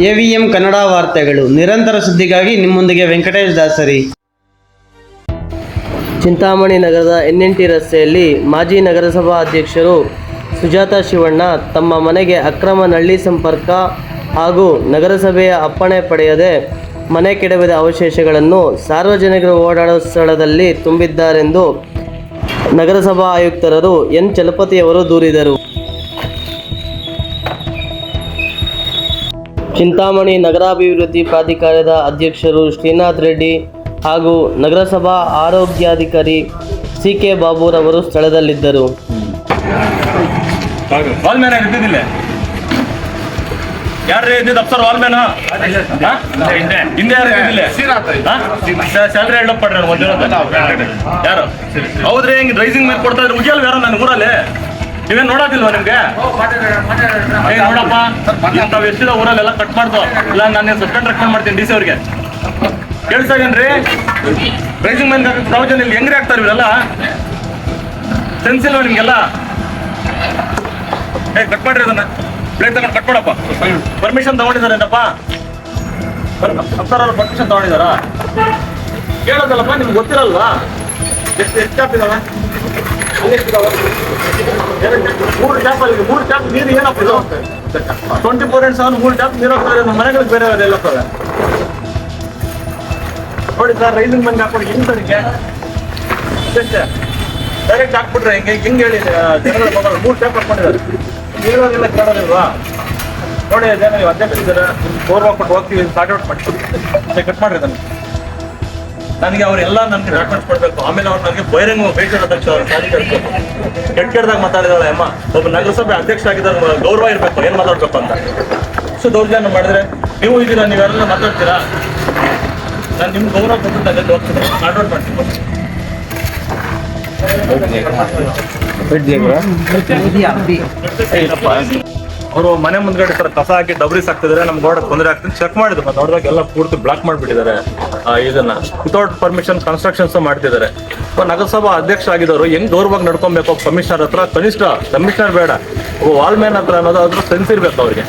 EVM Kannada ವಾರ್ತೆಗಳು ನಿರಂತರ ಸುದ್ದಿಗಾಗಿ ನಿಮ್ಮೊಂದಿಗೆ ವೆಂಕಟೇಶ್ ದಾಸರಿ. ಚಿಂತಾಮಣಿ ನಗರದ NNT ರಸ್ತೆಯಲ್ಲಿ ಮಾಜಿ ನಗರಸಭಾ ಅಧ್ಯಕ್ಷರು ಸುಜಾತಾ ಶಿವಣ್ಣ ತಮ್ಮ ಮನೆಗೆ ಅಕ್ರಮ ನಳ್ಳಿ ಸಂಪರ್ಕ ಹಾಗೂ ನಗರಸಭೆಯ ಅಪ್ಪಣೆ ಪಡೆಯದೆ ಮನೆ ಕೆಡವಿದ ಅವಶೇಷಗಳನ್ನು ಸಾರ್ವಜನಿಕರು ಓಡಾಡುವ ಸ್ಥಳದಲ್ಲಿ ತುಂಬಿದ್ದಾರೆಂದು ನಗರಸಭಾ ಆಯುಕ್ತರು ಎನ್ ಚಲಪತಿಯವರು ದೂರಿದರು. ಚಿಂತಾಮಣಿ ನಗರಾಭಿವೃದ್ಧಿ ಪ್ರಾಧಿಕಾರದ ಅಧ್ಯಕ್ಷರು ಶ್ರೀನಾಥ್ ರೆಡ್ಡಿ ಹಾಗೂ ನಗರಸಭಾ ಆರೋಗ್ಯಾಧಿಕಾರಿ CK ಬಾಬುರವರು ಸ್ಥಳದಲ್ಲಿದ್ದರು. ಯಾರ್ರೀ ಇದ್ದಿದ್ದು ಅಫ್ಸರ್ ವಾಲ್ಮೇನ ಹಿಂದೆ ಸ್ಯಾಲ್ರಿ ಹೇಳಪ್ಪ ಪಡ್ರಿ ಯಾರು ಹೌದ್ರಿ ಹಿಂಗೆ ರೈಸಿಂಗ್ ಮೇಲೆ ಕೊಡ್ತಾ ಇದ್ರೆ ಉಗಿಯಲ್ವ ಯಾರೋ ನನ್ನ ಊರಲ್ಲಿ ನೀವೇನು ನೋಡೋದಿಲ್ವಾ ನಿಮ್ಗೆ? ನೋಡಪ್ಪ ತಾವು ಎಷ್ಟಿದ ಊರಲ್ಲೆಲ್ಲ ಕಟ್ ಮಾಡ್ದು ಇಲ್ಲ ನಾನು ಸಸ್ಪೆಂಡ್ ರೆಕಮೆಂಡ್ ಮಾಡ್ತೀನಿ DC ಅವ್ರಿಗೆ. ಕೇಳಿಸಾಗೇನ್ರಿ ರೈಸಿಂಗ್ ಮ್ಯಾನ್ ಪ್ರಾವಿಜನ್ ಇಲ್ಲಿ ಹೆಂಗ್ರಿ ಆಗ್ತಾರೆ ಇವೆಲ್ಲ ಸೆನ್ಸ್ ಇಲ್ವಾ ನಿಮ್ಗೆಲ್ಲ? ಕಟ್ ಮಾಡ್ರಿ ಅದನ್ನ ಪ್ಲೇಟ್ ತಗೊಂಡು ಕಟ್ ಮಾಡಪ್ಪ. ಪರ್ಮಿಷನ್ ತಗೊಂಡಿದ್ದಾರೇನಪ್ಪ? ಅಫ್ಸರ್ ಪರ್ಮಿಷನ್ ತಗೊಂಡಿದ್ದಾರಾ? ಕೇಳೋದಲ್ಲಪ್ಪ ನಿಮ್ಗೆ ಗೊತ್ತಿರಲ್ವಾ? ಎಷ್ಟು ಚಾಪ್ ಇದಾವೆ? ಮೂರು ಚಾಪ್ ನೀರು ಏನಪ್ಪ ಇದು? 24/7 3 ಚಾಪ್ ನೀರು ಹೋಗ್ತಾರೆ. ನಮ್ಮ ಮನೆಗಳಿಗೆ ಬೇರೆ ಎಲ್ಲ ಹೋಗ್ತವೆ ನೋಡಿ ಸರ್. ರೈಸಿಂಗ್ ಮನೆಗೆ ಹಾಕೊಂಡು ಹೆಂಗ್ ತನಿಖೆ ಡೈರೆಕ್ಟ್ ಹಾಕ್ಬಿಟ್ರೆ ಹೆಂಗೆ ಹೇಳಿ ಜನಗಳ ಮಗಳು 3 ಚಾಪ್ ಹಾಕೊಂಡಿದ್ದಾರೆ. ನೀರೋಗೆಲ್ಲ ಕೇಳೋದಿಲ್ವಾ? ನೋಡಿ ಜನ ನೀವು ಅಧ್ಯಕ್ಷರಿದ್ದಾರೆ, ಬೋರ್ ಹಾಕ್ಬಿಟ್ಟು ಹೋಗ್ತೀವಿ ಸಾರ್ಟ್ ಔಟ್ ಮಾಡಿ ಕಟ್ ಮಾಡ್ರಿ ಅದನ್ನು. ನನಗೆ ಅವರೆಲ್ಲ ನನಗೆ ಡಾಕ್ಯುಮೆಂಟ್ಸ್ ಕೊಡಬೇಕು. ಆಮೇಲೆ ಅವ್ರು ನನಗೆ ಬಹಿರಂಗ ಬೇಕಿರೋ ಅಧ್ಯಕ್ಷ ಅವ್ರು ಸಾರಿ ಕಟ್ಬೇಕು. ಕೆಟ್ಟದಾಗ ಮಾತಾಡಿದಾಳೆ ಅಮ್ಮ. ಒಬ್ಬ ನಗರಸಭೆ ಅಧ್ಯಕ್ಷ ಆಗಿದ್ದಾರೆ, ಗೌರವ ಇರಬೇಕು, ಏನು ಮಾತಾಡ್ಬೇಕು ಅಂತ. ಸೊ ದೌರ್ಜನ್ಯ ಮಾಡಿದ್ರೆ ನೀವು ಇದ್ದೀರಾ, ನೀವೆಲ್ಲ ಮಾತಾಡ್ತೀರಾ? ನಾನು ನಿಮ್ಗೆ ಗೌರವ ಕೊಟ್ಟು ಅಲ್ಲಿ ಹೋಗ್ತೀನಿ, ಸಾರ್ಟ್ ಔಟ್ ಮಾಡ್ತೀನಿ. ಅವರು ಮನೆ ಮುಂದ್ಗಡೆ ಸರ್ ಕಸ ಹಾಕಿ ಡಬ್ರೀಸ್ ಹಾಕ್ತಿದ್ದಾರೆ, ನಮ್ಗೆ ನೋಡಕ್ ತೊಂದರೆ ಆಗ್ತದೆ. ಚೆಕ್ ಮಾಡಿದ್ರು ಮತ್ತೆ ನೋಡಿದಾಗ ಎಲ್ಲ ಪೂರ್ತಿ ಬ್ಲಾಕ್ ಮಾಡಿಬಿಟ್ಟಿದ್ದಾರೆ. ಇದನ್ನ ವಿತೌಟ್ ಪರ್ಮಿಷನ್ ಕನ್ಸ್ಟ್ರಕ್ಷನ್ಸ್ ಮಾಡ್ತಿದ್ದಾರೆ. ನಗರಸಭಾ ಅಧ್ಯಕ್ಷ ಆಗಿದ್ದವರು ಹೆಂಗ್ ಗೌರವವಾಗಿ ನಡ್ಕೊಬೇಕು? ಕಮಿಷನರ್ ಹತ್ರ ಕನಿಷ್ಠ, ಕಮಿಷನರ್ ಬೇಡ, ವಾಲ್ಮ್ಯಾನ್ ಹತ್ರ ಅನ್ನೋದು ಅದ್ರ ಸೆನ್ಸ್ ಇರ್ಬೇಕು ಅವ್ರಿಗೆ.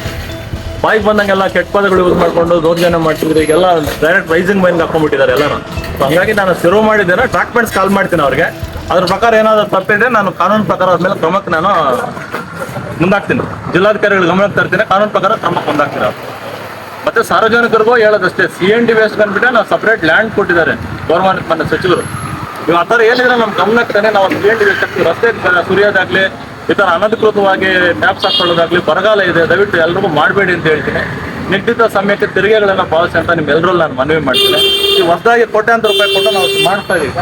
ಬಾಯಿಗೆ ಬಂದಂಗೆಲ್ಲ ಕೆಟ್ಟ ಪದಗಳು ಯೂಸ್ ಮಾಡ್ಕೊಂಡು ದೌರ್ಜನ್ಯ ಮಾಡ್ತಿದ್ರು. ಈಗೆಲ್ಲ ಡೈರೆಕ್ಟ್ ರೈಸಿಂಗ್ ಮೈನ್ಗೆ ಹಾಕೊಂಡ್ಬಿಟ್ಟಿದ್ದಾರೆ ಎಲ್ಲರೂ. ಹಾಗಾಗಿ ನಾನು ಶುರು ಮಾಡಿದ್ದೇನೆ, ಡಾಕ್ಯುಮೆಂಟ್ಸ್ ಕಾಲ್ ಮಾಡ್ತೀನಿ ಅವ್ರಿಗೆ. ಅದ್ರ ಪ್ರಕಾರ ಏನಾದ್ರು ತಪ್ಪಿದ್ರೆ ನಾನು ಕಾನೂನು ಪ್ರಕಾರ ಅದ್ಮೇಲೆ ಕ್ರಮಕ್ಕೆ ನಾನು ಮುಂದಾಗ್ತೀನಿ. ಜಿಲ್ಲಾಧಿಕಾರಿಗಳ ಗಮನಕ್ಕೆ ತರ್ತೀನಿ, ಕಾನೂನು ಪ್ರಕಾರ ಕ್ರಮಕ್ಕೆ ಮುಂದಾಗ್ತೀನಿ. ಅವ್ರು ಮತ್ತೆ ಸಾರ್ವಜನಿಕರಿಗೂ ಹೇಳೋದಷ್ಟೇ, CND ವೇಸ್ಟ್ ಬಂದ್ಬಿಟ್ಟೆ ನಾವು ಸಪ್ರೇಟ್ ಲ್ಯಾಂಡ್ ಕೊಟ್ಟಿದ್ದಾರೆ ಗೌರ್ಮೆಂಟ್ ಮನೆ ಸಚಿವರು. ನೀವು ಆ ಥರ ಏನಿದ್ರೆ ನಮ್ಮ ಗಮನಕ್ಕೆ ತಾನೆ ನಾವು CND ವೇಸ್ಟ್ ಹಾಕ್ತೀವಿ. ರಸ್ತೆ ಸುರಿಯೋದಾಗ್ಲಿ, ಈ ಥರ ಅನಧಿಕೃತವಾಗಿ ಟ್ಯಾಪ್ಸ್ ಹಾಕೊಳ್ಳೋದಾಗ್ಲಿ ಬರಗಾಲ ಇದೆ, ದಯವಿಟ್ಟು ಎಲ್ರಿಗೂ ಮಾಡಬೇಡಿ ಅಂತ ಹೇಳ್ತೀನಿ. ನಿಗದಿತ ಸಮಯಕ್ಕೆ ತೆರಿಗೆಗಳನ್ನ ಪಾವತಿ ಅಂತ ನಿಮ್ಮೆಲ್ಲರೂ ನಾನು ಮನವಿ ಮಾಡ್ತೀನಿ. ಈ ಹೊಸದಾಗಿ ಕೋಟ್ಯಾಂತರ ರೂಪಾಯಿ ಕೊಟ್ಟು ನಾವು ಮಾಡ್ತಾ ಇದೀವಿ.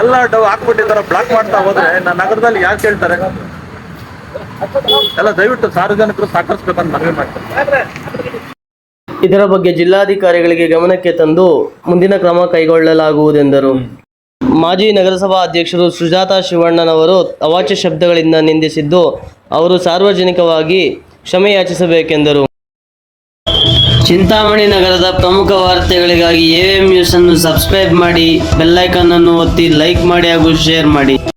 ಎಲ್ಲ ಹಾಕ್ಬಿಟ್ಟಿದ್ದಾರೆ, ಬ್ಲಾಕ್ ಮಾಡ್ತಾ ಹೋದ್ರೆ ನನ್ನ ನಗರದಲ್ಲಿ ಯಾಕೆ ಹೇಳ್ತಾರೆ? ಎಲ್ಲ ದಯವಿಟ್ಟು ಸಾರ್ವಜನಿಕರು ಸಹಕರಿಸಬೇಕಂತ ಮನವಿ ಮಾಡ್ತಾರೆ. ಇದರ ಬಗ್ಗೆ ಜಿಲ್ಲಾಧಿಕಾರಿಗಳಿಗೆ ಗಮನಕ್ಕೆ ತಂದು ಮುಂದಿನ ಕ್ರಮ ಕೈಗೊಳ್ಳಲಾಗುವುದೆಂದರು. ಮಾಜಿ ನಗರಸಭಾ ಅಧ್ಯಕ್ಷರು ಸುಜಾತಾ ಶಿವಣ್ಣನವರು ಅವಾಚ್ಯ ಶಬ್ದಗಳಿಂದ ನಿಂದಿಸಿದ್ದು ಅವರು ಸಾರ್ವಜನಿಕವಾಗಿ ಕ್ಷಮೆ ಯಾಚಿಸಬೇಕೆಂದರು. ಚಿಂತಾಮಣಿ ನಗರದ ಪ್ರಮುಖ ವಾರ್ತೆಗಳಿಗಾಗಿ AVM ನ್ಯೂಸ್ ಅನ್ನು ಸಬ್ಸ್ಕ್ರೈಬ್ ಮಾಡಿ, ಬೆಲ್ ಐಕಾನ್ ಅನ್ನು ಒತ್ತಿ, ಲೈಕ್ ಮಾಡಿ ಹಾಗೂ ಶೇರ್ ಮಾಡಿ.